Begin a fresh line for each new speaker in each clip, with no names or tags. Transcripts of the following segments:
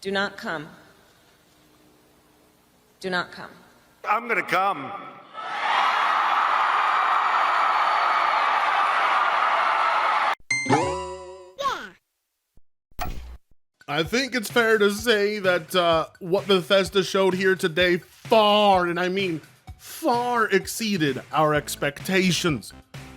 Do not come. Do not come.
I'm gonna come.
I think it's fair to say that what Bethesda showed here today far, and I mean far, exceeded our expectations.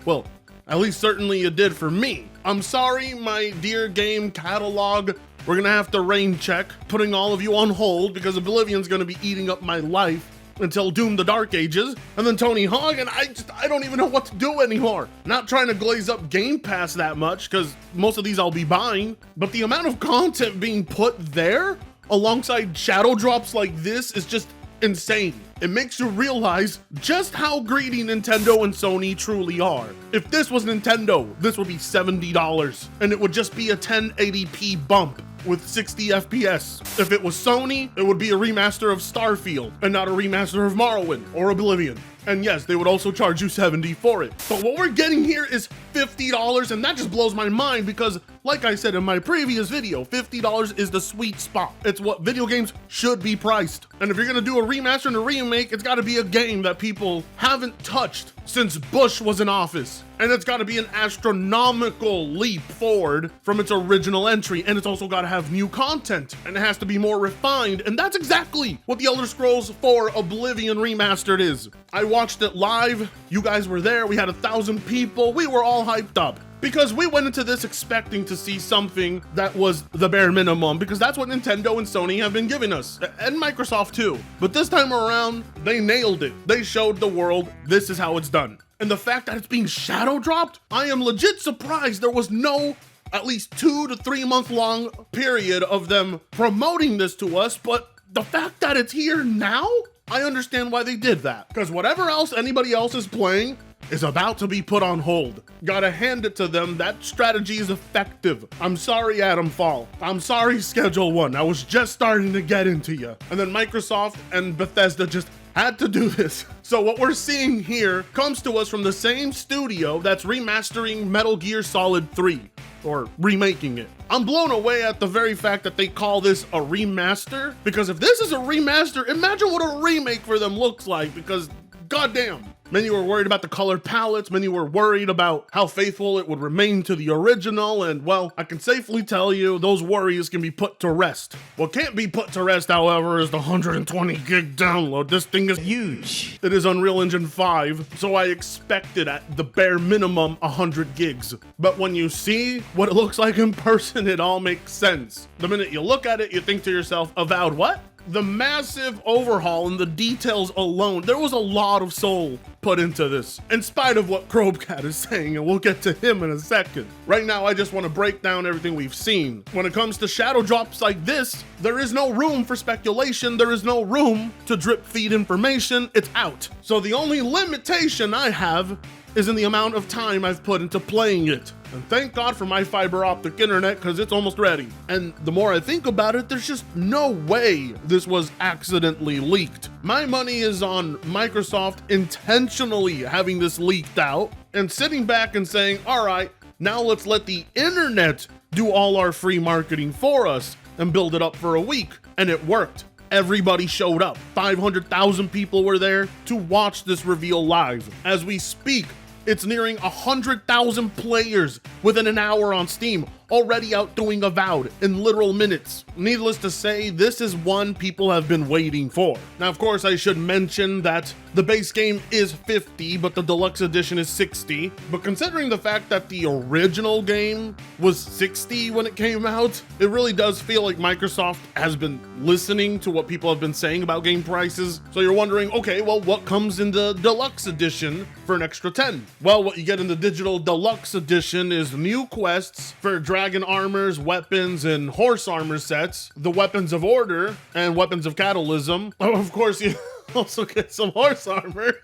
Well, at least certainly it did for me. I'm sorry, my dear game catalog. We're gonna have to rain check, putting all of you on hold because Oblivion's gonna be eating up my life until Doom the Dark Ages, and then Tony Hawk, and I don't even know what to do anymore. Not trying to glaze up Game Pass that much, because most of these I'll be buying, but the amount of content being put there alongside shadow drops like this is just insane. It makes you realize just how greedy Nintendo and Sony truly are. If this was Nintendo, this would be $70, and it would just be a 1080p bump with 60 FPS. If it was Sony, it would be a remaster of Starfield and not a remaster of Morrowind or Oblivion. And yes, they would also charge you $70 for it. But what we're getting here is $50, and that just blows my mind because, like I said in my previous video, $50 is the sweet spot. It's what video games should be priced. And if you're gonna do a remaster and a remake, it's gotta be a game that people haven't touched since Bush was in office. And it's gotta be an astronomical leap forward from its original entry, and it's also gotta have new content, and it has to be more refined, and that's exactly what the Elder Scrolls 4 Oblivion Remastered is. I watched it live, you guys were there, we had 1,000 people, we were all hyped up. Because we went into this expecting to see something that was the bare minimum, because that's what Nintendo and Sony have been giving us, and Microsoft too. But this time around, they nailed it. They showed the world this is how it's done. And the fact that it's being shadow dropped, I am legit surprised there was no at least 2 to 3 month long period of them promoting this to us, but the fact that it's here now, I understand why they did that. Because whatever else anybody else is playing is about to be put on hold. Gotta hand it to them, that strategy is effective. I'm sorry, Adam Fall. I'm sorry, Schedule 1. I was just starting to get into you. And then Microsoft and Bethesda just had to do this. So what we're seeing here comes to us from the same studio that's remastering Metal Gear Solid 3, or remaking it. I'm blown away at the very fact that they call this a remaster, because if this is a remaster, imagine what a remake for them looks like, because goddamn. Many were worried about the color palettes, many were worried about how faithful it would remain to the original, and well, I can safely tell you those worries can be put to rest. What can't be put to rest, however, is the 120 gig download. This thing is huge. It is Unreal Engine 5, so I expected at the bare minimum 100 gigs. But when you see what it looks like in person, it all makes sense. The minute you look at it, you think to yourself, avowed what? The massive overhaul and the details alone, there was a lot of soul put into this, in spite of what Crobcat is saying, and we'll get to him in a second. Right now, I just want to break down everything we've seen. When it comes to shadow drops like this, there is no room for speculation, there is no room to drip feed information, it's out. So the only limitation I have is in the amount of time I've put into playing it. And thank God for my fiber optic internet, because it's almost ready. And the more I think about it, there's just no way this was accidentally leaked. My money is on Microsoft intentionally having this leaked out and sitting back and saying, all right, now let's let the internet do all our free marketing for us and build it up for a week. And it worked. Everybody showed up. 500,000 people were there to watch this reveal live. As we speak, it's nearing 100,000 players within an hour on Steam, already outdoing Avowed in literal minutes. Needless to say, this is one people have been waiting for. Now, of course, I should mention that the base game is $50, but the deluxe edition is $60. But considering the fact that the original game was $60 when it came out, it really does feel like Microsoft has been listening to what people have been saying about game prices. So you're wondering, okay, well, what comes in the deluxe edition for an extra 10? Well, what you get in the digital deluxe edition is new quests for dragon armors, weapons, and horse armor sets, the weapons of order, and weapons of catalysm. Oh, of course, you also get some horse armor.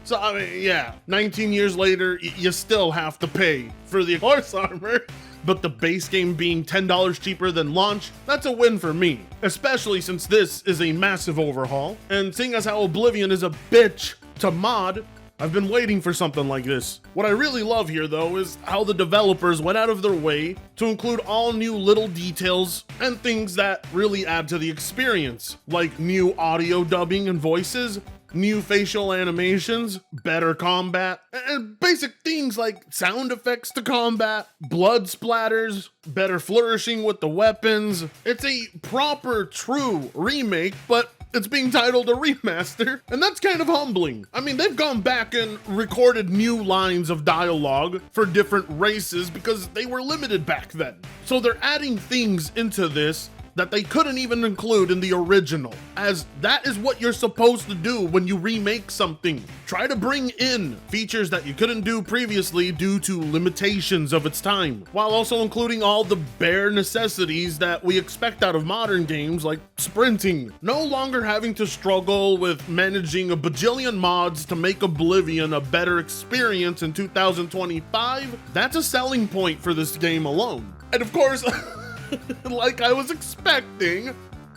So, I mean, yeah, 19 years later, you still have to pay for the horse armor. But the base game being $10 cheaper than launch, that's a win for me. Especially since this is a massive overhaul. And seeing as how Oblivion is a bitch to mod, I've been waiting for something like this. What I really love here though is how the developers went out of their way to include all new little details and things that really add to the experience, like new audio dubbing and voices, new facial animations, better combat, and basic things like sound effects to combat, blood splatters, better flourishing with the weapons. It's a proper, true remake, but it's being titled a remaster, and that's kind of humbling. I mean, they've gone back and recorded new lines of dialogue for different races because they were limited back then. So they're adding things into this that they couldn't even include in the original, as that is what you're supposed to do when you remake something. Try to bring in features that you couldn't do previously due to limitations of its time, while also including all the bare necessities that we expect out of modern games like sprinting. No longer having to struggle with managing a bajillion mods to make Oblivion a better experience in 2025, that's a selling point for this game alone. And of course, like I was expecting,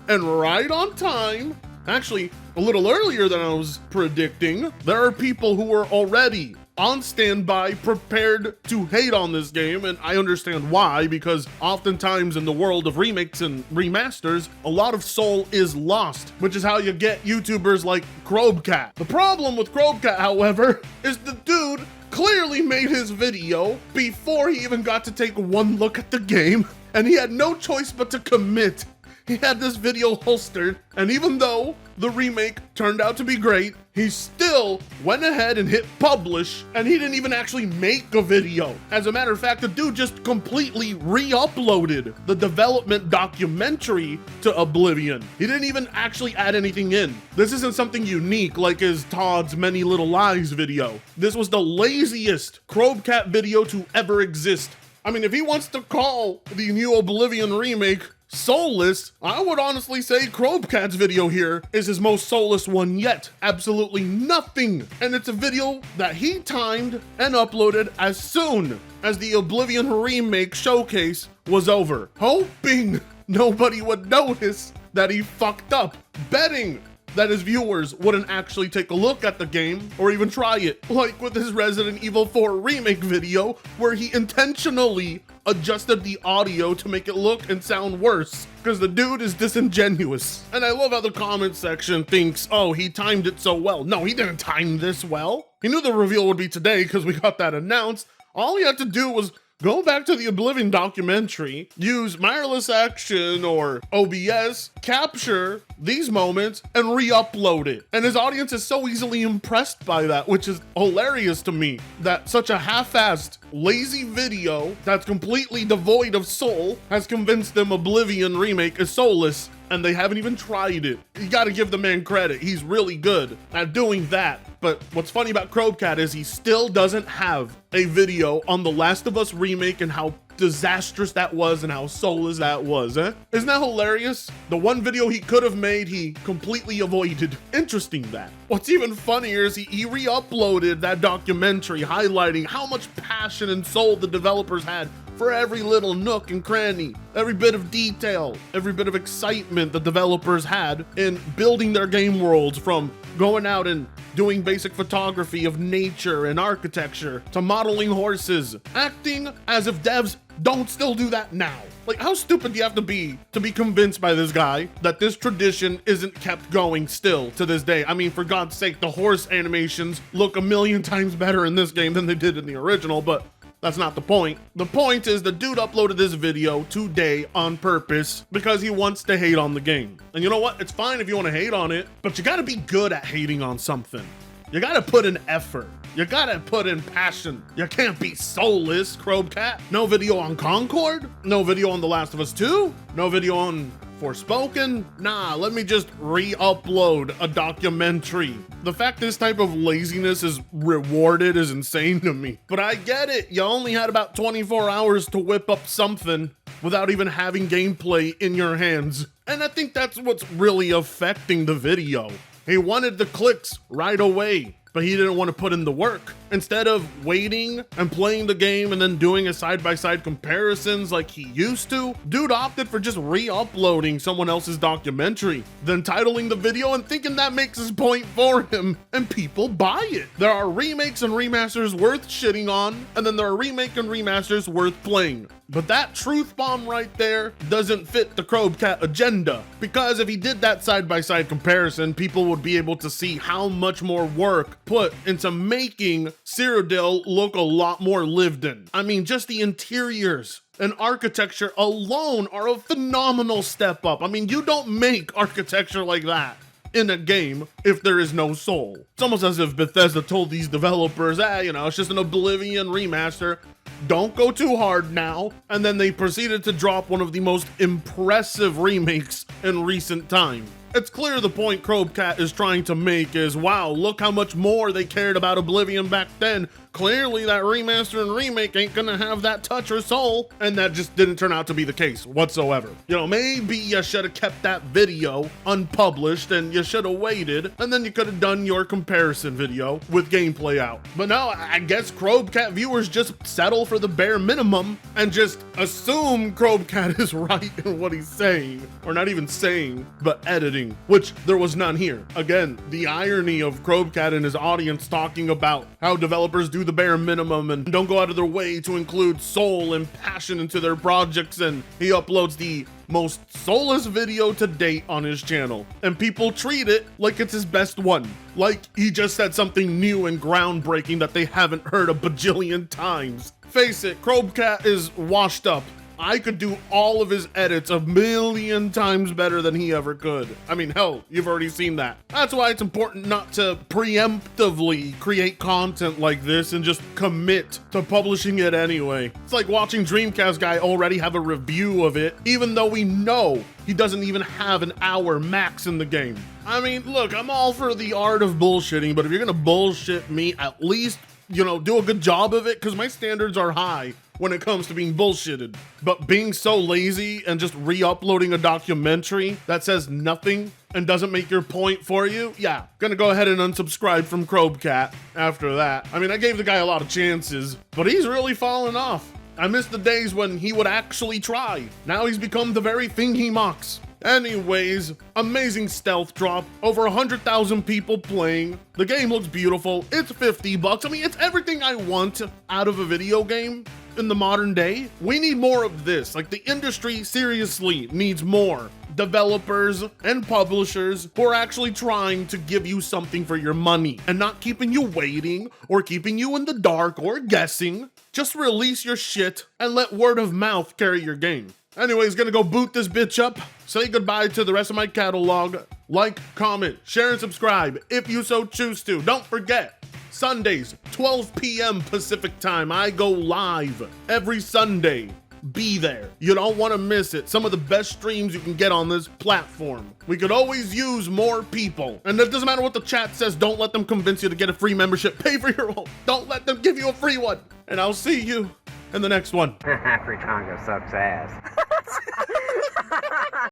and right on time, actually a little earlier than I was predicting, there are people who are already on standby, prepared to hate on this game, and I understand why, because oftentimes in the world of remakes and remasters, a lot of soul is lost, which is how you get YouTubers like Crowbcat. The problem with Crobcat, however, is the dude clearly made his video before he even got to take one look at the game, and he had no choice but to commit. He had this video holstered, and even though the remake turned out to be great, he still went ahead and hit publish, and he didn't even actually make a video. As a matter of fact, the dude just completely re-uploaded the development documentary to Oblivion. He didn't even actually add anything in. This isn't something unique like his Todd's Many Little Lies video. This was the laziest Crobcat video to ever exist. I mean, if he wants to call the new Oblivion remake soulless, I would honestly say Crobcat's video here is his most soulless one yet. Absolutely nothing. And it's a video that he timed and uploaded as soon as the Oblivion remake showcase was over, hoping nobody would notice that he fucked up, betting that his viewers wouldn't actually take a look at the game or even try it, like with his Resident Evil 4 remake video, where he intentionally adjusted the audio to make it look and sound worse, because the dude is disingenuous. And I love how the comment section thinks, oh, he timed it so well. No, he didn't time this well. He knew the reveal would be today because we got that announced. All he had to do was go back to the Oblivion documentary, use mirrorless action or OBS, capture these moments, and re-upload it. And his audience is so easily impressed by that, which is hilarious to me, that such a half-assed, lazy video that's completely devoid of soul has convinced them Oblivion remake is soulless, and they haven't even tried it. You gotta give the man credit. He's really good at doing that. But what's funny about Crowbcat is he still doesn't have a video on The Last of Us remake and how disastrous that was and how soulless that was, eh? Isn't that hilarious? The one video he could have made, he completely avoided. Interesting that. What's even funnier is he re-uploaded that documentary highlighting how much passion and soul the developers had for every little nook and cranny, every bit of detail, every bit of excitement the developers had in building their game worlds, from going out and doing basic photography of nature and architecture to modeling horses, acting as if devs don't still do that now. Like, how stupid do you have to be convinced by this guy that this tradition isn't kept going still to this day? I mean, for God's sake, the horse animations look a million times better in this game than they did in the original, but that's not the point. The point is the dude uploaded this video today on purpose because he wants to hate on the game. And you know what? It's fine if you want to hate on it, but you gotta be good at hating on something. You gotta put in effort. You gotta put in passion. You can't be soulless, Crobcat. No video on Concord? No video on The Last of Us 2? No video on Forspoken? Nah, let me just re-upload a documentary. The fact this type of laziness is rewarded is insane to me. But I get it. You only had about 24 hours to whip up something without even having gameplay in your hands. And I think that's what's really affecting the video. He wanted the clicks right away, but he didn't want to put in the work. Instead of waiting and playing the game and then doing a side-by-side comparisons like he used to, dude opted for just re-uploading someone else's documentary, then titling the video and thinking that makes his point for him, and people buy it. There are remakes and remasters worth shitting on, and then there are remake and remasters worth playing. But that truth bomb right there doesn't fit the Crobcat agenda, because if he did that side-by-side comparison, people would be able to see how much more work put into making Cyrodiil look a lot more lived in. I mean, just the interiors and architecture alone are a phenomenal step up. I mean, you don't make architecture like that in a game if there is no soul. It's almost as if Bethesda told these developers, it's just an Oblivion remaster, don't go too hard now, and then they proceeded to drop one of the most impressive remakes in recent time. It's clear the point Crowbcat is trying to make is, wow, look how much more they cared about Oblivion back then. Clearly that remaster and remake ain't gonna have that touch or soul, and that just didn't turn out to be the case whatsoever. Maybe you should have kept that video unpublished and you should have waited, and then you could have done your comparison video with gameplay out. But no, I guess Crowbcat viewers just settle for the bare minimum and just assume Crowbcat is right in what he's saying, or not even saying, but editing, which there was none here. Again, the irony of Crowbcat and his audience talking about how developers do the bare minimum and don't go out of their way to include soul and passion into their projects, and he uploads the most soulless video to date on his channel, and people treat it like it's his best one, like he just said something new and groundbreaking that they haven't heard a bajillion times. Face it, Crowbcat is washed up. I could do all of his edits a million times better than he ever could. I mean, hell, you've already seen that. That's why it's important not to preemptively create content like this and just commit to publishing it anyway. It's like watching Dreamcast guy already have a review of it, even though we know he doesn't even have an hour max in the game. I mean, look, I'm all for the art of bullshitting, but if you're gonna bullshit me, at least, do a good job of it, because my standards are high when it comes to being bullshitted. But being so lazy and just re-uploading a documentary that says nothing and doesn't make your point for you, yeah, gonna go ahead and unsubscribe from Crobcat after that. I mean, I gave the guy a lot of chances, but he's really fallen off. I miss the days when he would actually try. Now he's become the very thing he mocks. Anyways, amazing stealth drop, over 100,000 people playing. The game looks beautiful. It's $50. I mean, it's everything I want out of a video game in the modern day. We need more of this. Like, the industry seriously needs more developers and publishers who are actually trying to give you something for your money and not keeping you waiting or keeping you in the dark or guessing. Just release your shit and let word of mouth carry your game. Anyways, gonna go boot this bitch up, say goodbye to the rest of my catalog, like, comment, share, and subscribe if you so choose to. Don't forget, Sundays, 12 p.m. Pacific time, I go live every Sunday. Be there. You don't want to miss it. Some of the best streams you can get on this platform. We could always use more people. And it doesn't matter what the chat says, don't let them convince you to get a free membership. Pay for your own. Don't let them give you a free one. And I'll see you in the next one.
Free Congo sucks ass.